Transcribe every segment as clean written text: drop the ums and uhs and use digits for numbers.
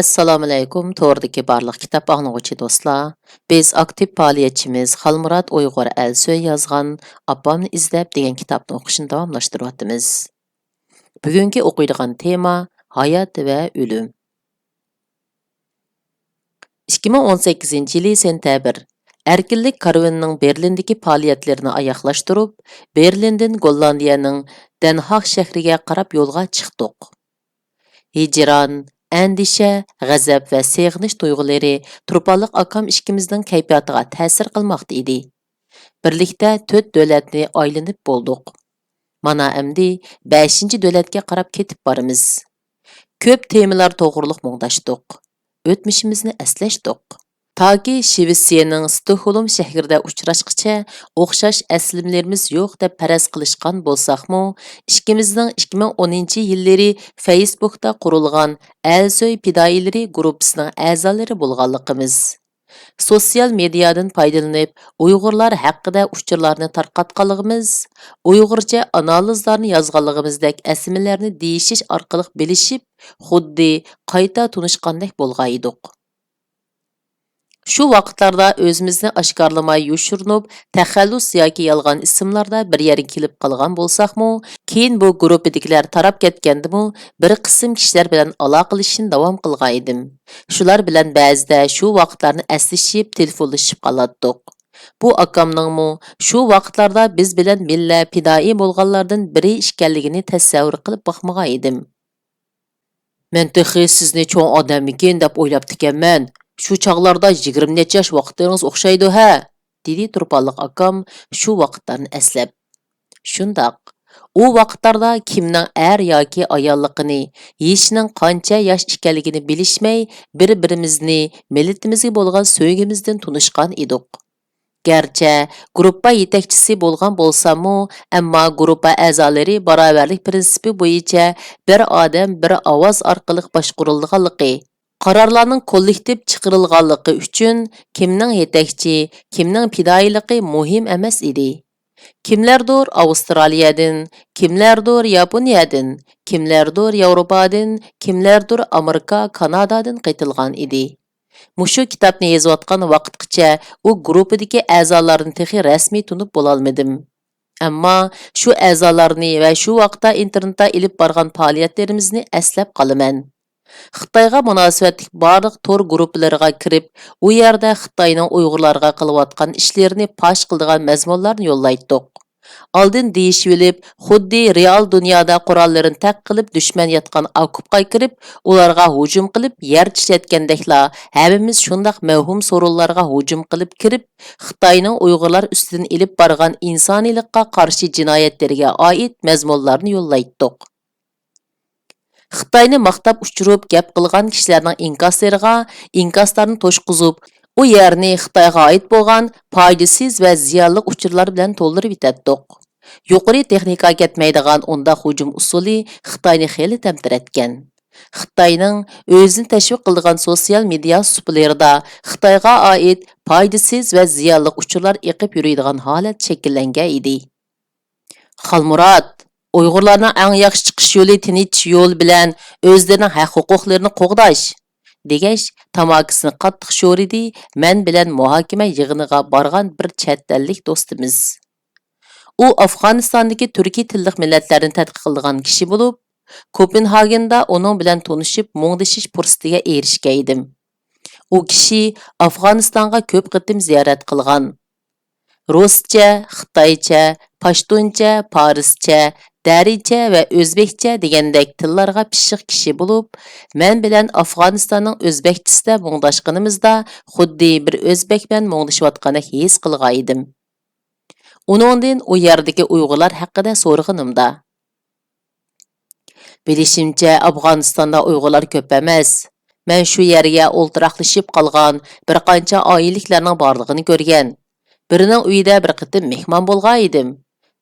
Assalomu alaykum, to'g'ridagi barliq kitob anglag'uchi do'stlar. Biz aktiv faoliyatchimiz Xalmurod Uyg'ur Alsoy yozgan Apamni izlab degan kitobni o'qishni davomlashtiryapmiz. Bugungi o'qiydigan tema hayot va o'lim. 2018-yili sentabr Erkinlik karvonining Berlindagi faoliyatlarini oyoqlashtirib, Berlindan Gollandiyaning Den Haag shahriga qarab yo'lga chiqdik. Hicran, әндişە, g'azab va seg'inish tuyg'ulari Turpalliq akam ikkimizning kayfiyatiga ta'sir qilmoqda edi. Birlikda 4 davlatni aylanib bo'ldik. Mana endi 5-davlatga qarab ketib boramiz. Ko'p temalar to'g'riliq muңdashdik. O'tmishimizni eslashdik. Taki Shvetsiyaning Stockholm shahrida uchrashqicha o'xshash aslimlarimiz yo'q deb faraz qilishgan bo'lsaqmi, ikkimizning 2010-yillari Facebookda qurilgan Alsoy fidoyilari guruhining a'zolari bo'lganligimiz. Sotsial mediadan foydalanib, Uyg'urlar haqida uchurlarni tarqatganligimiz, Uyg'urcha analizlarni yozganligimizdek asmilarni deyishish orqali bilishib, xuddi qayta tunishgandek bo'lgan edik. Şu vaqtlarda özümüzni aşkarlamay yuşurunup, təxəllüs yoki yalğan ismlarda bir yerə kelib qalğan bolsaqmı, keyin bu gruppidikiler tarap ketgəndimi, bir qism kişiler bilan aloqalashishni davom qilgan edim. Shular bilan ba'zida shu vaqtlarni əslishib, telefonlashib qalatdik. Bu akamningmi shu vaqtlarda biz bilan billa fidoi bo'lganlardan biri ekanligini tasavvur qilib baxmagan edim. Men texi sizni cho'ng odammikin deb o'ylab ekanman. Şu çağlarda 20 necha yosh vaqtingiz o'xshaydi ha, dedi Turpalliq akam shu vaqtlarni eslab. Shundoq, u vaqtlarda kimning er yoki ayolligini, yeshining qancha yosh ekanligini bilishmay, bir-birimizni millatimizga bo'lgan so'ygimizdan tunishgan edik. Gerçi gruppa yetakchisi bo'lgan bo'lsam-mu, ammo gruppa a'zolari barobarlik prinsipi bo'yicha bir odam bir ovoz orqali boshqarilganligi, qarorlarning kollektiv chiqarilganligi uchun kimning yetakchi, kimning fidoyiligi muhim emas edi. Kimlardir Avstraliyadan, kimlardir Yaponiyadan, kimlardir Yevropadan, kimlardir Amerika, Kanadadan qaytilgan edi. Mushu kitobni yozayotgan vaqtgacha u guruhidagi a'zolarni texi rasmiy tunib bo'lolmadim. Ammo shu a'zolarni va shu vaqtda internetda ilib borgan faoliyatlarimizni eslab qolaman. Xitoyga munosabatli barliq tor guruhlariga kirib, u yerda Xitoyning Uyg'urlarga qilayotgan ishlarini fosh qiladigan mazmunlarni yo'llaydik. Oldin deyishilib, xuddi real dunyoda qurollarini taq qilib dushman yotgan okupga kirib, ularga hujum qilib yer tishlatgandekla, hammamiz shundoq mavhum sorunlarga hujum qilib kirib, Xitoyning Uyg'urlar ustidan ilib borgan insoniylikqa qarshi jinoyatlarga oid mazmunlarni yo'llaydik. Xitoyni maqtab uchirib gap qilgan kishilarning inkaslariga inkaslarni to'shqizib, u yerni Xitoyga oid bo'lgan foydasiz va ziyonli uchurlar bilan to'ldirib yetdik. Yuqori texnika ketmaydigan unda hujum usuli Xitoyni xeli tamtiratgan. Xitoyning o'zini tashviq qilgan sosial media suplerida Xitoyga oid foydasiz va ziyonli uchurlar eqib yuradigan holat shakllangan edi. Xalmurod, Uyg'urlarning eng yaxshi chiqish yo'li tinch yo'l bilan o'zlarining haq-huquqlarini qo'g'dash, degach tamakisini qattiq sho'ridi men bilan muhokama yig'iniga borgan bir chet ellik do'stimiz. U Afg'onistondagi turkiy tilli millatlarni tadqiq qilgan kishi bo'lib, Kopenhagenda uning bilan tanishib, muңdashish fursatiga erishgan edim. U kishi Afg'onistonga ko'p qitim ziyorat qilgan. Ruscha, Xitoycha, Pashtuncha, Farischa, Daricha va O'zbekcha degandek tillarga pishiq kishi bo'lib, men bilan Afg'onistonning o'zbekchisida muңdashganimizda xuddi bir o'zbek bilan muңdashayotgandek his qilgan edim. Uningdan u yerdagi Uyg'urlar haqida so'rag'inimda, bilishimcha Afg'onistonda Uyg'urlar ko'p emas. Men shu yerga o'ltiraqlashib qolgan bir qancha oilalarning borlig'ini ko'rgan. Birining uyida bir qitim mehmon bo'lgan edim,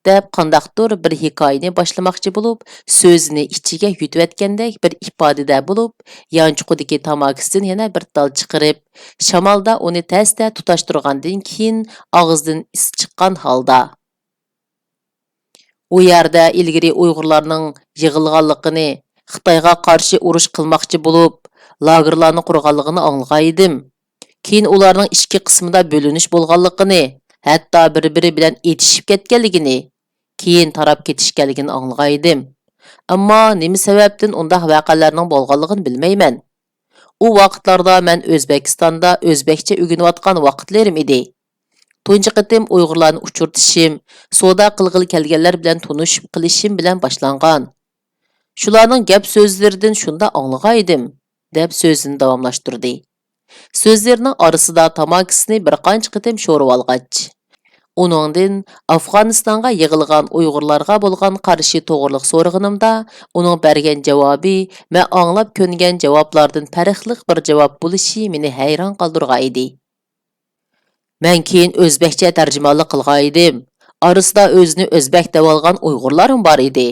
deb qandaqdir bir hikoyani boshlamoqchi bo'lib, so'zini ichiga yutayotgandek bir ifodada bo'lib, yanchuqidagi tamakisidan yana bir dal chiqarib, shamolda uni tasda tutashtirgandan keyin og'zidan is chiqqan holda, u yerda ilgari Uyg'urlarning yig'ilganligini, Xitoyga qarshi urush qilmoqchi bo'lib, lagerlarni qurganligini anglagan edim. Keyin ularning ikki qismida bo'linish bo'lganligini, hatto bir-biri bilan etishib ketganligini, keyin tarab ketishganligini anglagan edim. Ammo nima sababdan undaq voqealarning bo'lganligini bilmayman. U vaqtlarda men O'zbekistonda o'zbekcha o'rganayotgan vaqtlarim edi. Tunji qitim Uyg'urlarni uchirtishim, savdo qilg'ili kelganlar bilan tunishib qilishim bilan boshlangan. Shularning gap so'zlaridan shunda anglagan edim, deb so'zini davomlashtirdi. So'zlarining orasida tamakisini bir qancha qitim sho'rib olgach, uningdan Afg'onistonga yig'ilgan Uyg'urlarga bo'lgan qarshi to'g'riliq so'rag'inimda uning bergan javobi men anglab ko'ngan javoblardan farqli bir javob bo'lishi meni hayron qoldirgan edi. Men keyin o'zbekcha tarjimonlik qilgan edim. Orasida o'zini o'zbek deb olgan Uyg'urlarim bor edi.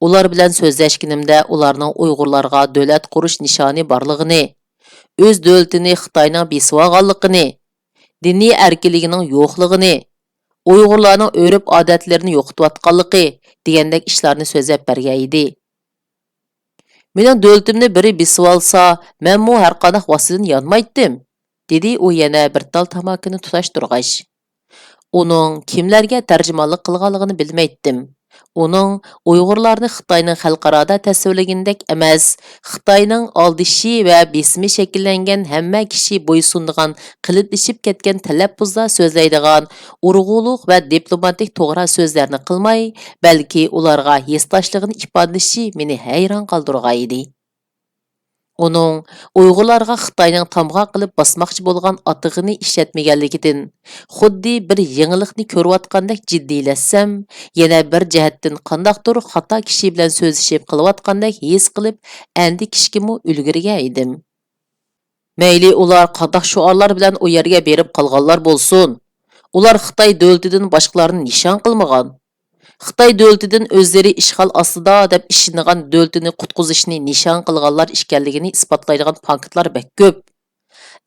Ular bilan so'zlashganimda ularning Uyg'urlarga davlat qurish nishoni borligini, o'z davlatini Xitoyning besib olganligini, diniy erkinligining yo'qligini, Uyg'urlarning o'rib-odatlarini yo'qotayotganligi degandek ishlarni so'zlab bergan edi. Mening davlatimni biri besib olsa, menmu har qanday vosidan yonmaydim, dedi u yana bir tal tamakini tutashtirg'ach. Uning kimlarga tarjimonlik qilganligini bilmaydim. Uning Uyg'urlarni Xitoyning xalqaroda tasvirlagandek emas, Xitoyning oldishi va besimi shakllangan hamma kishi bo'ysundigan qilitlashib ketgan talaffuzda so'zlaydigan urg'uluq va diplomatik to'g'ri so'zlarni qilmay, balki ularga hesdoshligini ifodalashi meni hayron qoldirgan edi. Uning Uyg'urlarga Xitoyning tamg'a qilib bosmoqchi bo'lgan atig'ini ishlatmaganligidan, xuddi bir yangilikni ko'rayotgandek jiddiylashsam, yana bir jihatdan qandaqdir xato kishi bilan so'zlashib qilayotgandek his qilib, andikishgimi ulgurgan edim. Mayli ular qandaq shuarlar bilan u yerga berib qolganlar bo'lsin, ular Xitoy davlatidan boshqalarni nishon qilmagan. Xitoy davlatidan o'zlari ishg'ol ostida deb ishinigan davlatini qutqizishni nishon qilganlar ekanligini isbotlaydigan punktlar bek ko'p.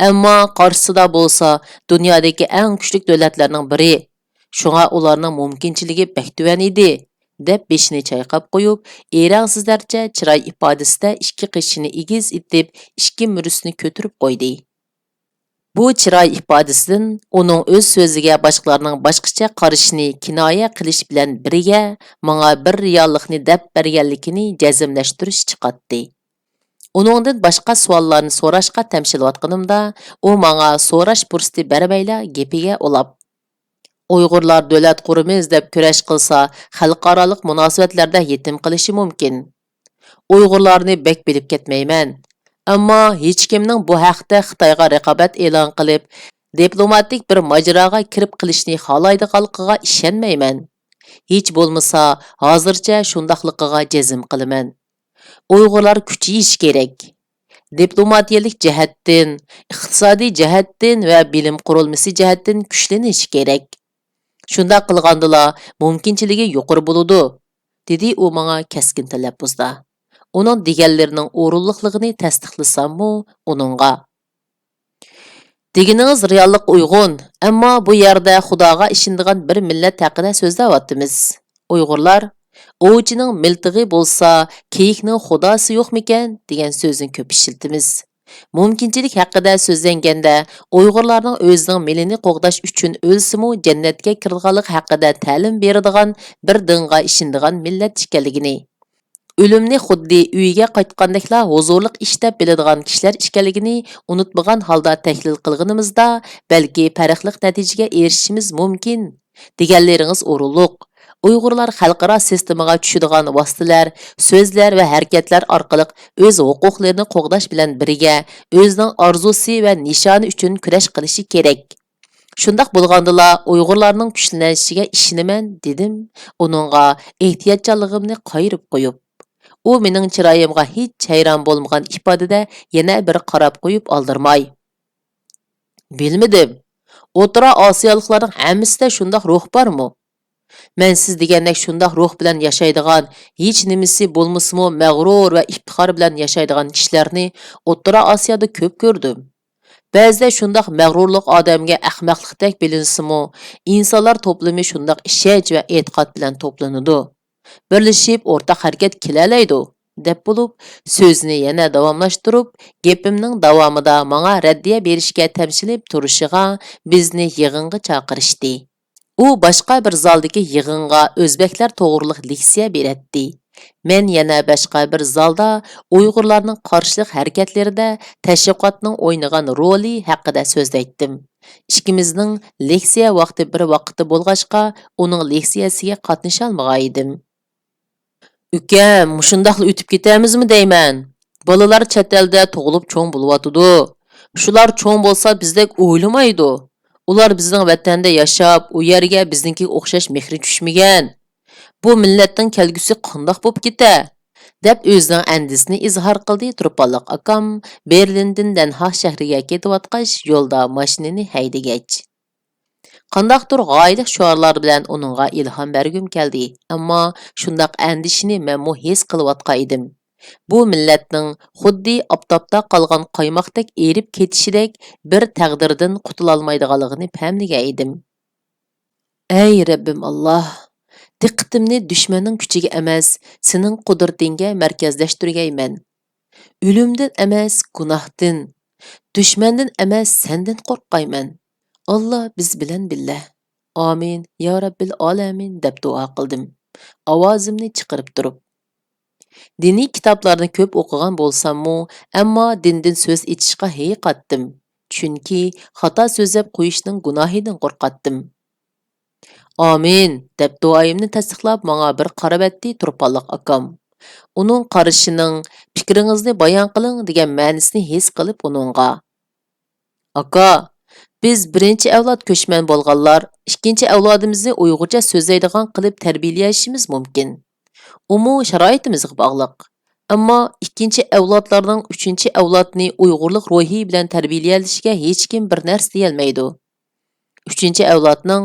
Ammo qarshisida bo'lsa dunyodagi eng kuchli davlatlarning biri. Shunga ularning mumkinchiligi bek tuvan edi, deb beshini chayqab qo'yib, erangsizlarcha chiroy ifodasida ikki qishini egiz itib, ikki murusini ko'tirib qo'ydi. Bu chiroy ifodasidan uning o'z so'ziga boshqalarning boshqacha qarashini kinoya qilish bilan birga menga bir reallikni deb berganligini jazmlashtirish chiqatdi. Uningdan boshqa savollarni so'rashga tamshilayotganimda, u menga so'rash fursati bermayla gapiga ulab. Uyg'urlar davlat quramiz deb kurash qilsa, xalqaro munosabatlarda yetim qilishi mumkin. Uyg'urlarni bek bilib ketmayman. Ammo hech kimning bu haqda Xitoyga raqobat e'lon qilib, diplomatik bir majroga kirib qilishni xohlaydiganligiga ishonmayman. Hech bo'lmasa, hozircha shundaqligiga jazm qilaman. Uyg'urlar kuchayish kerak. Diplomatiyalik jihatdan, iqtisodiy jihatdan va bilim qurilmasi jihatdan kuchlanish kerak. Shunda qilgandila mumkinchiligi yuqori bo'ladi, dedi u menga keskin talaffuzda. Uning deganlarining o'rinliqligini tasdiqlasammi uningga. Degininiz reallik uyg'un, ammo bu yerda Xudoga ishonadigan bir millat haqida so'zlayapmiz. Uyg'urlar ovchining miltig'i bo'lsa, kiyikning xudosi yo'qmikan degan so'zni ko'p ishlatamiz. Mumkinchilik haqida so'zlanganda Uyg'urlarning o'zining milini qo'g'dash uchun o'lsimi jannatga kirganlik haqida ta'lim beradigan bir dinga ishonadigan millat ekanligini, o'limni xuddi uyiga qaytgandekla huzurliq ish deb biladigan kishilar ekanligini unutmagan holda tahlil qilganimizda balki farqli natijaga erishishimiz mumkin. Deganlaringiz o'rinliq. Uyg'urlar xalqaro sistemaga tushadigan vositalar, so'zlar va harakatlar orqali o'z huquqlarini qo'g'dash bilan birga o'zining orzusi va nishoni uchun kurash qilishi kerak. Shundaq bo'lgandila Uyg'urlarning kuchlanishiga ishonaman, dedim, uningga ehtiyotchanligimni qayirib qo'yib. U mening chiroyimga hech hayron bo'lmagan ifodada yana bir qarab qo'yib oldirmay. Bilmadim. O'rta Osiyoliklarning hammasida shundaq ruh bormi? Men siz degandek shundaq ruh bilan yashaydigan, hech nimasi bo'lmasmi mag'rur va iftixor bilan yashaydigan kishilarni O'rta Osiyoda ko'p ko'rdim. Ba'zida shundaq mag'rurlik odamga ahmoqlikdek bilinsimi, insonlar to'plami shundaq ishonch va e'tiqod bilan to'planadi. Birlashib o'rtaq harakat qilalaydi. deb bo'lib, so'zni yana davomlashtirib, gapimning davomida menga raddiya berishga tamshilib turishiga bizni yig'inga chaqirishdi. U boshqa bir zaldagi yig'inga o'zbeklar to'g'riliq leksiya beradi. Men yana boshqa bir zalda Uyg'urlarning qarshilik harakatlarida tashviqotning o'ynagan roli haqida so'zlaydim. Ikkimizning leksiya vaqti bir vaqtda bo'lg'achqa, uning leksiyasiga qatnasha olmagan edim. Ukam, mushundaqla o'tib ketamizmi deyman. Bolalar chet elda tug'ilib cho'ng bo'lyotidi. Shular cho'ng bo'lsa bizdek o'ylamaydi. Ular bizning vatanda yashab, u yerga bizninki o'xshash mehri tushmagan. Bu millatning kelgusi qandoq bo'lib keta? Deb o'zining andisini izhor qildi Turpalliq akam Berlindan Danhag shahriga ketayotgach yo'lda mashinani haydagach. Qandaqdir g'oyalik shuarlar bilan uningga ilhom bergim keldi, ammo shundaq andishini menmo his qilayotgan edim. Bu millatning xuddi oftobda qolgan qaymoqdek erib ketishidek bir taqdirdan qutula olmaydiganligini pamlagan edim. Ey Rabbim Alloh, diqqatimni dushmanning kuchiga emas, sening qudratingga markazlashtirgayman. O'limdan emas, gunohdan, dushmandan emas, sendan qo'rqayman. Allah biz bilan billah. Amin ya Rabbil alamin deb duo qildim. Ovozimni chiqarib turib. Diniy kitoblarni ko'p o'qigan bo'lsam-mu, ammo dindan so'z etishga hayiqatdim. Chunki xato so'zlab qo'yishning gunohidan qo'rqatdim. Amin deb duoyimni tasdiqlab menga bir qarab etdi Turpalliq akam. Uning qarashining fikringizni bayon qiling degan ma'nosini his qilib uningga. Aka, biz birinchi avlod ko'chman bo'lganlar, ikkinchi avlodimizni Uyg'urcha so'zlaydigan qilib tarbiyalashimiz mumkin. Umu sharoitimizga bog'liq. Ammo ikkinchi avlodlarning uchinchi avlodni Uyg'urlik ruhi bilan tarbiyalashiga hech kim bir narsa deyolmaydi. Uchinchi avlodning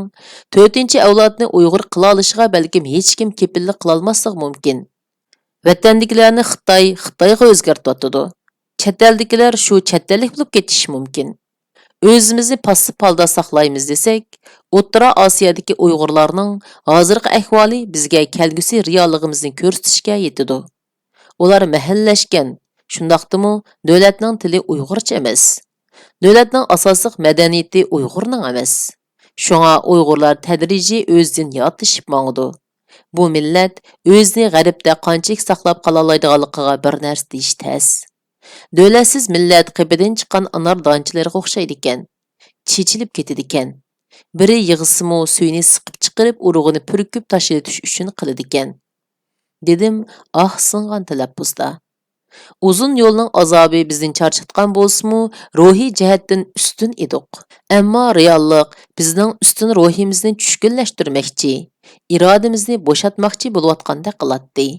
to'rtinchi avlodni Uyg'ur qila olishiga balkim hech kim kepillik qila olmasligi mumkin. Vatandagilarni Xitoyga o'zgartirdi. Chet eldagilar shu chet ellik bo'lib ketishi mumkin. O'zimizni passib holda saqlaymiz desak, O'rta Osiyodagi Uyg'urlarning hozirgi ahvoli bizga kelgusi realligimizni ko'rsatishga yetadi. Ular mahallashgan, shundaqdimi davlatning tili Uyg'urcha emas. Davlatning asosiy madaniyati Uyg'urning emas. Shunga Uyg'urlar tadrijiy o'zidan yotishib mangdi. Bu millat o'zini g'arbda qanchalik saqlab qola oladiganligiga bir narsa deyish tas. Davlatsiz millat qibidan chiqqan anar donchilarga o'xshaydi ekan. Chechilib ketadi ekan. Biri yig'isimi suyini siqib chiqarib urug'ini purkib tashlatish uchun qiladi ekan. Dedim, singan talaffuzda. Uzun yo'lning azobi bizni charchatgan bo'lsa-mu, ruhiy jihatdan ustun edik. Ammo reallik bizning ustun ruhimizni tushkunlashtirmoqchi, irodamizni bo'shatmoqchi bo'layotganda qiladi.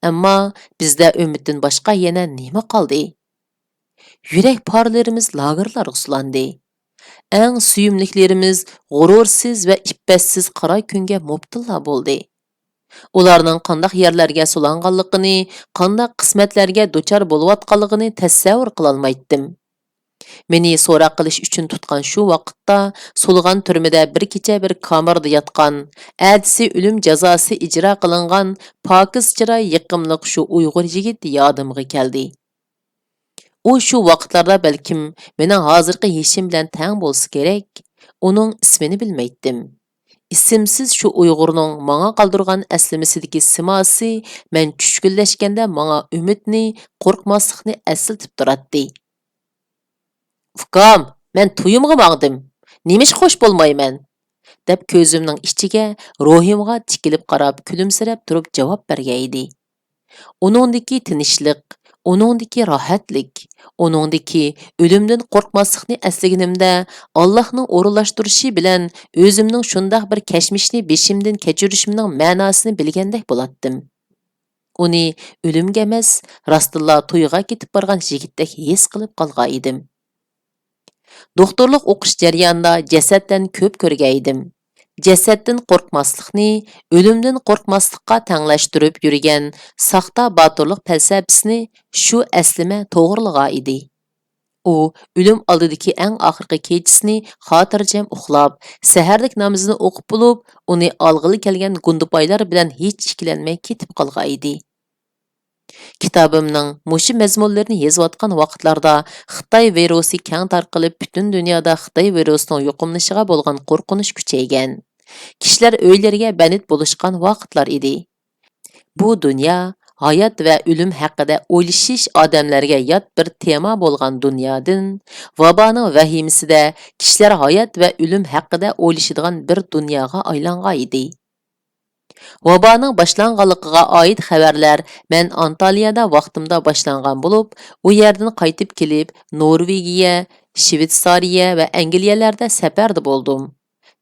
Ammo bizda umiddan boshqa yana nima qoldi? Yurak porlarimiz lagerlarga sulandi. Eng suyumliklarimiz g'urursiz va iffatsiz qara kunga mubtala bo'ldi. Ularning qandaq yerlarga sulanganligini, qandaq qismatlarga duchor bo'layotganligini tasavvur qila olmaydim. Meni so'roq qilish uchun tutgan shu vaqtda sulg'an turmada bir kecha bir kamerda yotgan, adisi o'lim jazosi ijro qilingan pokiz chiroy yiqimliq shu Uyg'ur yigit yodimga keldi. U shu vaqtlarda balkim mening hozirgi yeshim bilan teng bo'lsa kerak, uning ismini bilmaydim. Isimsiz shu Uyg'urning menga qoldirgan aslimisidagi simosi men tushkunlashganda menga umidni, qo'rqmaslikni aslatib turadi. Ukam, men to'yimga mangdim. Nemish xo'sh bo'lmayman? Deb ko'zimning ichiga, ruhimga tikilib qarab, kulimsirab turib javob bergan edi. Uningdagi tinchlik, uningdagi rohatlik, uningdagi o'limdan qo'rqmaslikni aslaganimda Allohning o'rinlashtirishi bilan o'zimning shundoq bir kashmishni beshimdan kechirishimning ma'nosini bilgandek bo'latdim. Uni o'limga emas, rostilla to'yga ketib borgan yigitdek his qilib qolgan edim. Doktorlik o'qish jarayonida jasaddan ko'p ko'rgan edim. Jasaddan qo'rqmaslikni o'limdan qo'rqmaslikqa tenglashtirib yurgan saxta botirlik falsafasini shu aslima to'g'rilagan edi. U o'lim oldidagi eng oxirgi kechasini xotirjam uxlab, saharlik namozini o'qib bo'lib, uni olg'ili kelgan gundupoylar bilan hech ikkilanmay ketib qolgan edi. Kitabımның mushu mazmunlarini yozayotgan vaqtlarda Xitoy virusi keng tarqalib, butun dunyoda Xitoy virusining yuqumlashiga bo'lgan qo'rqinish kuchaygan. Kishilar uylariga banit bo'lishgan vaqtlar edi. Bu dunyo hayot va o'lim haqida o'ylashish odamlarga yot bir tema bo'lgan dunyodan vaboning vahimisida kishilar hayot va o'lim haqida o'ylashadigan bir dunyoga aylangan edi. Vaboning boshlanganligiga oid xabarlar men Antaliyada vaqtimda boshlangan bo'lib, u yerdan qaytib kelib, Norvegiya, Shvetsariya va Angliyalarda safarda bo'ldim.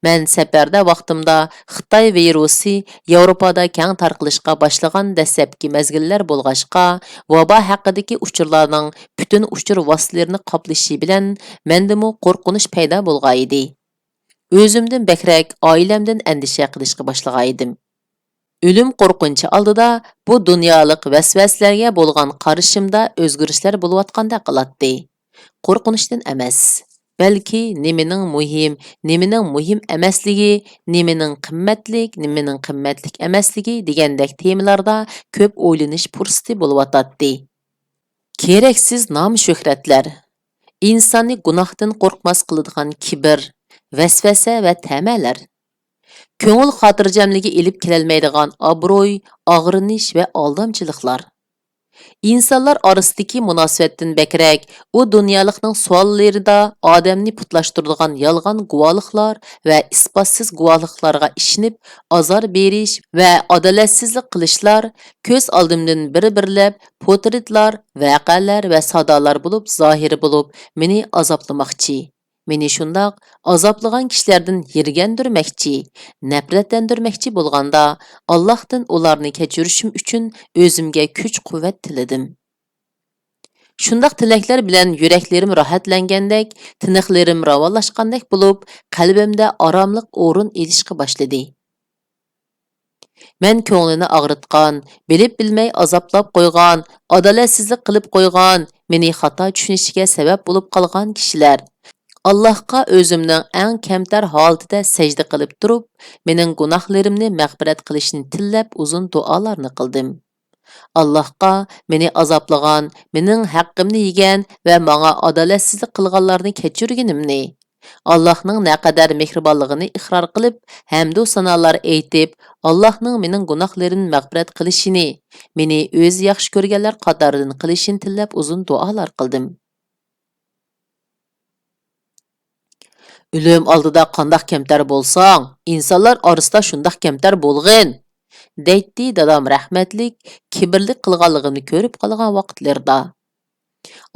Men safarda vaqtimda Xitoy virusi Yevropada keng tarqalishga boshlagan dastlabki mezgillar bo'lg'ashqa, vabo haqidagi uchurlarning butun uchur vositalarini qoplashi bilan mendimi qo'rqinish paydo bo'lgan edi. O'zimdan bakrak oilamdan andisha qilishga boshlagan edim. Ölüm qo'rqinchi oldida bu dunyolik vasvaslarga bo'lgan qarashimda o'zgarishlar bo'layotganda qiladi. Qo'rqinishdan emas, balki nimaning muhim emasligi, nimaning qimmatlik emasligi degandek temalarda ko'p o'ylanish fursati bo'layotdi. Keraksiz nom-shuhratlar, insonni gunohdan qo'rqmas qiladigan kibr, vasvasa va tamalar. Көңіл қатыржамлығы еліп келелмейдіған аброй, ağrınış ve aldamçılıklar. İnsanlar arasındaki münasibetten bekrek, o dünyalıkның suallarında adamni putlaştırılgan yalgan guvalıklar ve ispatsız guvalıklarga işinip azar beriş ve adaletsizlik kılışlar köz aldımdan bir-birlep portretlar, vaqalar ve sadalar bulup zahiri bulup meni azaplamakçı. Meni şundaq azaplıgan kişilerden yergendirmekçi, nefretlendirmekçi bolganda Allah'tan ularını keçirişim üçün özümge küç kuvvet tiledim. Şundaq tilekler bilen yüreklerim rahatlangendek, tiniqlerim ravalaşqandek bulup, qalbimde aramlık orun edişki başladı. Men ko'nglini ağrıtqan, bilip bilmey azaplap qo'ygan, adaletsizlik qilib qo'ygan, meni xata tushunishga sabab bo'lib qolgan kishilar Allahqa özümnің әң kəmtər halıtıda səcdə qılıb durub, mening gunohlarimni məğfirat qilishini tillab uzun dualarni qildim. Allahqa meni azaplagan, mening haqqimni yegan va menga adolatsizlik qilganlarni kechirganimni, Allahның naqadar mehribonligini iqror qilib, hamdu sanolar aytib, Allahның mening gunohlarimni məğfirat qilishini, meni o'zi yaxshi ko'rganlar qatoridan qilishini tillab uzun dualar qildim. Ölüm aldıda qandaq kemtar bolsang, insanlar arasida shundaq kemtar bolg'in, deydi dadam rahmatlik kibrlik qilganligimni ko'rib qolgan vaqtlarda.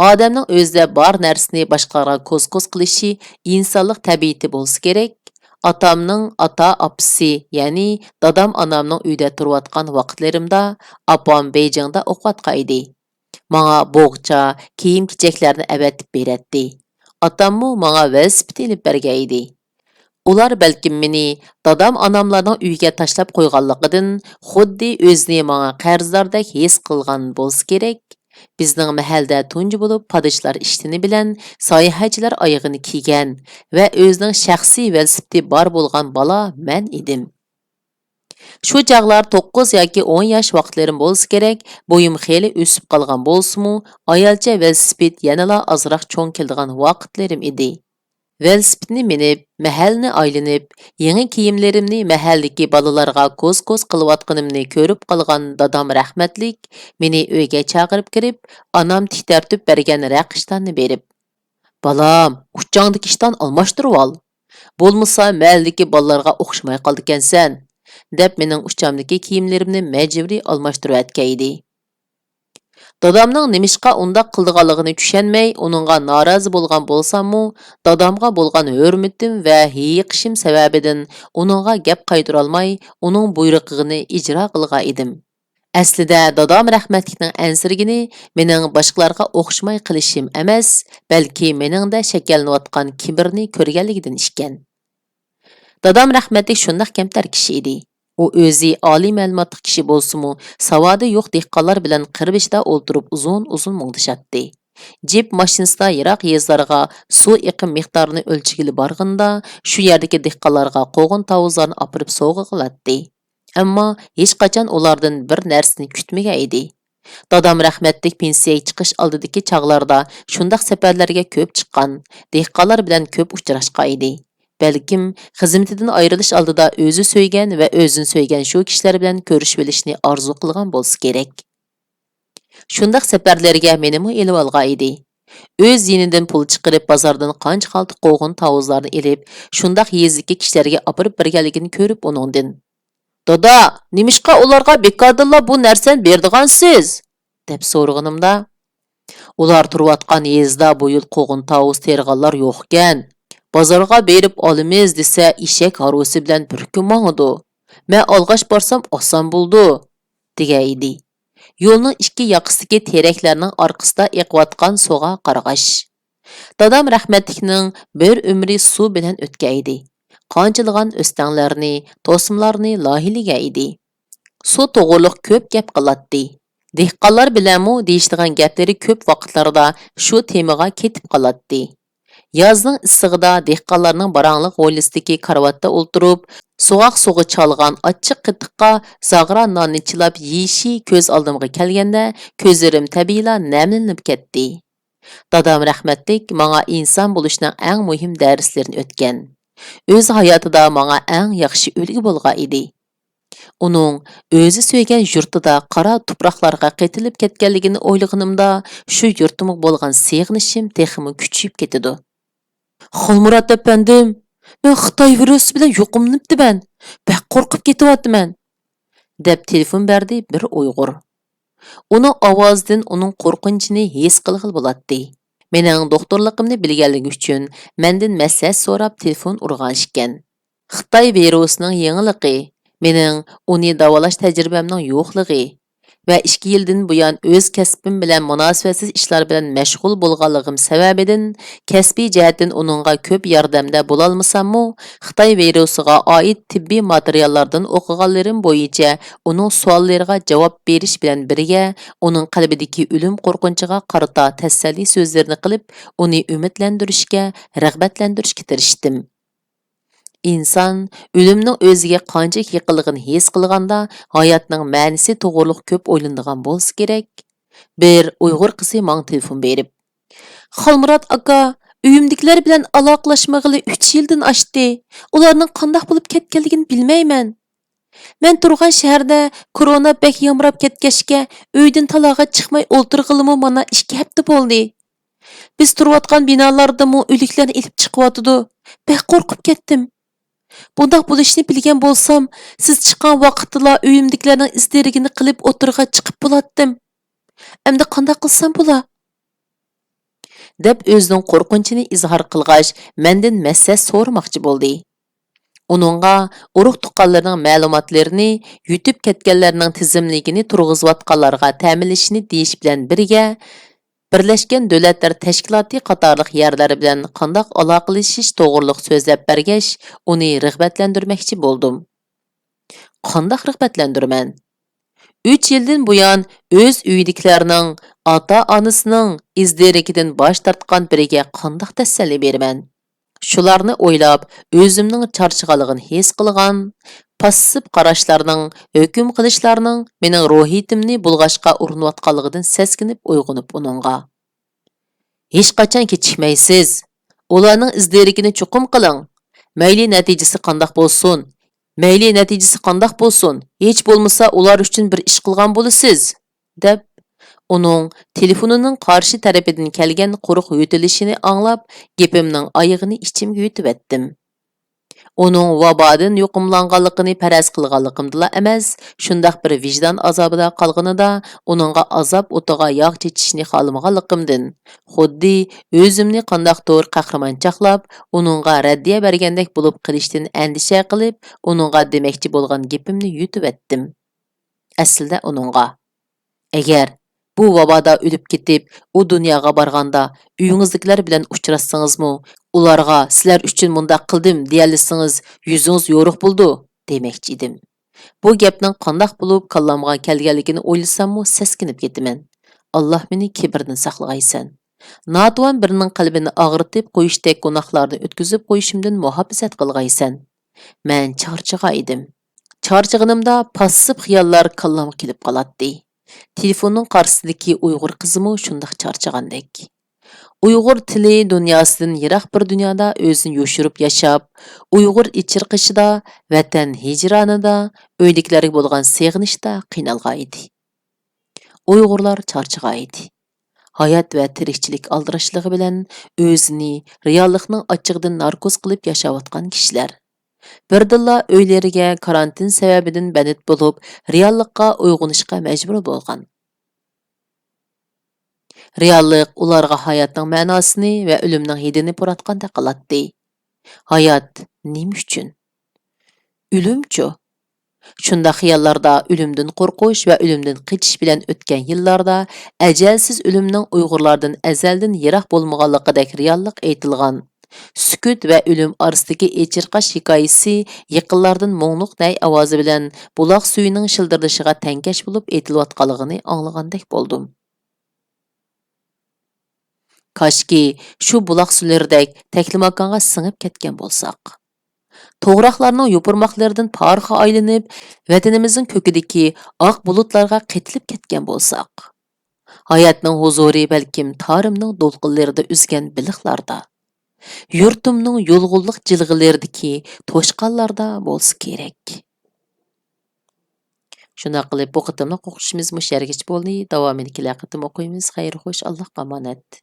Odamning o'zida bor narsani boshqalarga ko'z-ko'z qilishi insonlik tabiati bo'lsa kerak. Atamning ata-apisi, ya'ni dadam anamning uyda turayotgan vaqtlarimda apam Beijingda o'qiyotgan edi. Menga bo'g'cha, kiyim-kechaklarni avatib beradi. Atammu menga velosiped ilib bergan edi. Ular balkim meni dadam anamlarning uyiga tashlab qo'yganligidan xuddi o'zini menga qarzdordek his qilgan bo'lsa kerak. Bizning mahallada tunji bo'lib padishlar ishtini bilan sayohatchilar oyog'ini kiygan va o'zining shaxsiy velosipedi bor bo'lgan bola men edim. Shu chaqlar 9 yoki 10 yosh vaqtlarim bo'lsa kerak, bo'yim xeyli o'sib qolgan bo'lsa-mu, ayolcha velosiped yanala azroq cho'ng keldigan vaqtlarim edi. Velosipedni minib, mahallni aylanib, yangi kiyimlarimni mahalldagi bolalarga ko'z-ko'z qilayotganimni ko'rib qolgan dadam rahmatlik meni uyga chaqirib kirib, onam tiktartib bergan raqishlarni berib, "Balam, uchangdagi ishdan almashtirib ol. Bo'lmasa mahalldagi bolalarga o'xshamay qoldikansan." deb mening uchamdagi kiyimlarimni majburiy almashtirib atgan edi. Dadamning nimishqa undaq qildiganligini tushunmay, uningga norozi bo'lgan bo'lsam-mu, dadamga bo'lgan hurmatim va hiyiqishim sababidan uningga gap qaytara olmay, uning buyrug'ini ijro qilgan edim. Aslida dadam rahmatlikning ansirgini mening boshqalarga o'xshamay qilishim emas, balki meningda shakllanayotgan kibrni ko'rganligidan ishkan. Dadam rahmatlik shundaq kamtar kishi edi. U o'zi oliy ma'lumotli kishi bo'lsa-mu, savodi yo'q dehqonlar bilan qirbishda o'ltirib uzun-uzun mungdishatdi. Jip mashinasida yiroq yezlarga suv iqim miqdorini o'lchigili borganda, shu yerdagi dehqonlarga qo'g'in tovuzlarni opirib sovg'a qiladi. Ammo hech qachon ulardan bir narsani kutmagan edi. Dadam rahmetlik pensiyaga chiqish oldidagi chog'larda shundaq safarlarga ko'p chiqqan, dehqonlar bilan ko'p uchrashgan edi. Balkim xizmatidan ayrilish oldida o'zi so'ygan va o'zini so'ygan shu kishilar bilan ko'rishib olishni orzu qilgan bo'lsa kerak. Shundaq safarlarga menimi elib olgan edi. O'z yenidan pul chiqarib bozordan qancha qalti qo'g'in tavuzlarni elib, shundaq yezdagi kishilarga olib berganligini ko'rib uningdan. Dada, nimishqa ularga bekordanla bu narsani berdigansiz? Deb so'rag'animda, ular turayotgan yezda bu yil qo'g'in tavuz terg'anlar yo'q ekan. Bozorga berib olamiz desa, eshak harosi bilan bir kun mangdi. Men olg'ash borsam oson bo'ldi, degan edi. Yo'lning ikki yoqasidagi teraklarning orqasida eqiyotgan suvga qarag'ash. Dadam rahmatlikning bir umri suv bilan o'tgan edi. Qanchilgan o'stanglarni, to'simlarni lohilagan edi. Suv to'g'riliq ko'p gap qilatdi. Dehqonlar bilanmi deyishdigan gaplari ko'p vaqtlarda shu temaga ketib qolatdi. Yazning issig'ida dehqonlarning barangliq hovlisidagi karvatda o'ltirib, so'g'aq sug'i chalgan achchiq qitiqqa zag'ra nonni chilab yeyishi ko'z oldimga kelganda, ko'zlarim tabiiyla namlanib ketdi. Dadam rahmatlik menga inson bo'lishning eng muhim darslarini o'tgan. O'z hayotida menga eng yaxshi ulgu bo'lgan edi. Uning o'zi so'ygan yurtida qora tuproqlarga qaytilib ketganligini o'ylaganimda, shu yurtimga bo'lgan seg'inishim texmi kuchayib ketdi. Xolmurat efendim, men Xitoy virusi bilan yuqumlibdiman. Bak qo'rqib ketyapman, deb telefon berdi bir Uyg'ur. Uning ovozidan uning qo'rqinchini his qilg'il bo'ladi. Mening doktorligimni bilganligi uchun mendan maslahat so'rab telefon urgan ekan. Xitoy virusining yengiligi, mening uni davolash tajribamning yo'qligi va 2 yildan buyon o'z kasbim bilan munosabatsiz ishlar bilan mashg'ul bo'lganligim sababidan kasbiy jihatdan uningga ko'p yordamda bo'la olmasammi, Xitoy virusiga oid tibbiy materiallardan o'qiganlarim bo'yicha uning savollariga javob berish bilan birga uning qalbidagi o'lim qo'rqinchiga qarata tasalli so'zlarini qilib, uni umidlantirishga, rag'batlantirishga tirishdim. İnsan ölümning o'ziga qancha yaqinligini his qilganda hayotning ma'nisi to'g'riliq ko'p o'ylanadigan bo'lsa kerak. Bir Uyg'ur qizi menga telefon berib, "Xolmurat aka, uyimdagilar bilan aloqalashmag'ili 3 yildan oshdi. Ularning qanday bo'lib ketganligini bilmayman. Men turgan shaharda korona bek yomrab ketgachga uydan taloga chiqmay o'ltirg'ilimi mana 2 hafta bo'ldi. Biz turayotgan binolardami o'liklarni ilib chiqyotdi. Bek qo'rqib ketdim. Bundaq bo'lishini bilgan bo'lsam, siz chiqqan vaqtda uyimdagilarning izdirigini qilib o'tirga chiqib bo'latdim. Endi qanday qilsam bo'la?" deb o'zining qo'rqinchini izhor qilgach, mendan maslahat so'ramoqchi bo'ldi. Uningga urug' tuqqanlarning ma'lumotlarini, yutib ketganlarning tizimligini turg'izayotganlarga ta'minlashini deyish bilan birga Birleşken Devletler Teşkilatı qatarlıq yerler bilan qandaq aloqalashish to'g'riliq so'zlab bergach, uni rag'batlantirmoqchi bo'ldim. Qandaq rag'batlantirman? 3 yildan buyon o'z uyidagilarning, ota-onasining izdirikidan bosh tortgan biriga qandaq tasalli beraman? Shularni o'ylab, o'zimning charchaganligini his qilgan, passiv qarashlarning, hukm qilishlarning mening ruhiyatimni bulg'ashga urinayotganligidan seskinib uyg'onib uningga. Hech qachon kechikmaysiz. Ularning izdirigini chuqum qiling. Mayli natijasi qandoq bo'lsin. Mayli natijasi qandoq bo'lsin, hech bo'lmasa ular uchun bir ish qilgan bo'lasiz, deb uning telefonining qarshi tarafidan kelgan quruq yutilishini anglab, gapimning oyig'ini ichimga yutib etdim. Uning vabodan yuqumlanganligini faraz qilganligimda emas, shundaq bir vijdon azobida qolganida uningga azob o'tiga yog' chechishni xohlamaganligimdan, xuddi o'zimni qandoqdir qahramonchaqlab, uningga raddiya bergandek bo'lib qilishdan andisha qilib, uningga demoqchi bo'lgan gapimni yutib etdim. Aslida uningga, agar bu vaboda o'lib ketib, u dunyoga borganda uyingizdagilar bilan uchrashsangizmi, ularga sizlar uchun mundaq qildim deyalisingiz, yuzingiz yo'riq bo'ldi demoqchi edim. Bu gapning qandoq bo'lib kallamga kelganligini o'ylasammi, seskinib ketaman. Alloh meni kibrdan saqlag'aysan. Notvan birining qalbini og'ritib qo'yishdek gunohlarni o'tkazib qo'yishimdan muhofazat qilg'aysan. Men charchagan edim. Charchig'inimda passiv xiyollar kallamga kelib qoladi. Telefonning qarshisidagi Uyg'ur qizimi shundoq charchagandek. Uyg'ur tili dunyosidan yiroq bir dunyoda o'zini yoshirib yashab, Uyg'ur ichirqishida, vatan hijronida, uydagilarga bo'lgan seg'inishda qiynalgan edi. Uyg'urlar charchagan edi. Hayot va tirikchilik aldirashligi bilan o'zini reallikning ochiqdan narkoz qilib yashayotgan kishilar. Birdilla uylariga karantin sababidan banit bo'lib, reallikqa uyg'unishga majbur bo'lgan. Reallik ularga hayotning ma'nosini va o'limning hidini puratgandek qiladi. Hayot nima uchun? O'limchu? Shunda xiyollarda o'limdan qo'rqish va o'limdan qochish bilan o'tgan yillarda ajalsiz o'limning Uyg'urlardan azaldan yiroq bo'lmaganligidek reallik aytilgan. Sukut va o'lim orasidagi echirqash hikoyasi yaqinlardan mo'ngluq nay ovozi bilan buloq suyining shildirishiga tankash bo'lib aytilayotganligini anglagandek bo'ldim. Kashki shu buloq sularidek taklimakonga singib ketgan bo'lsak. To'g'raqlarning yopurmoqlaridan parxa aylanib, vatanimizning ko'kidagi oq bulutlarga qetilib ketgan bo'lsak. Hayotning huzuri balkim tarimning do'lqinlarida uzgan biliqlarda, yurtimning yo'lg'unliq jilg'ilaridagi to'shqanlarda bo'lsa kerak. Shuna qilib bu qitimliq o'qishimiz mushargich bo'ldi. Davomini kelaqatim o'qiymiz. Xayr xo'sh, Alloh omonat.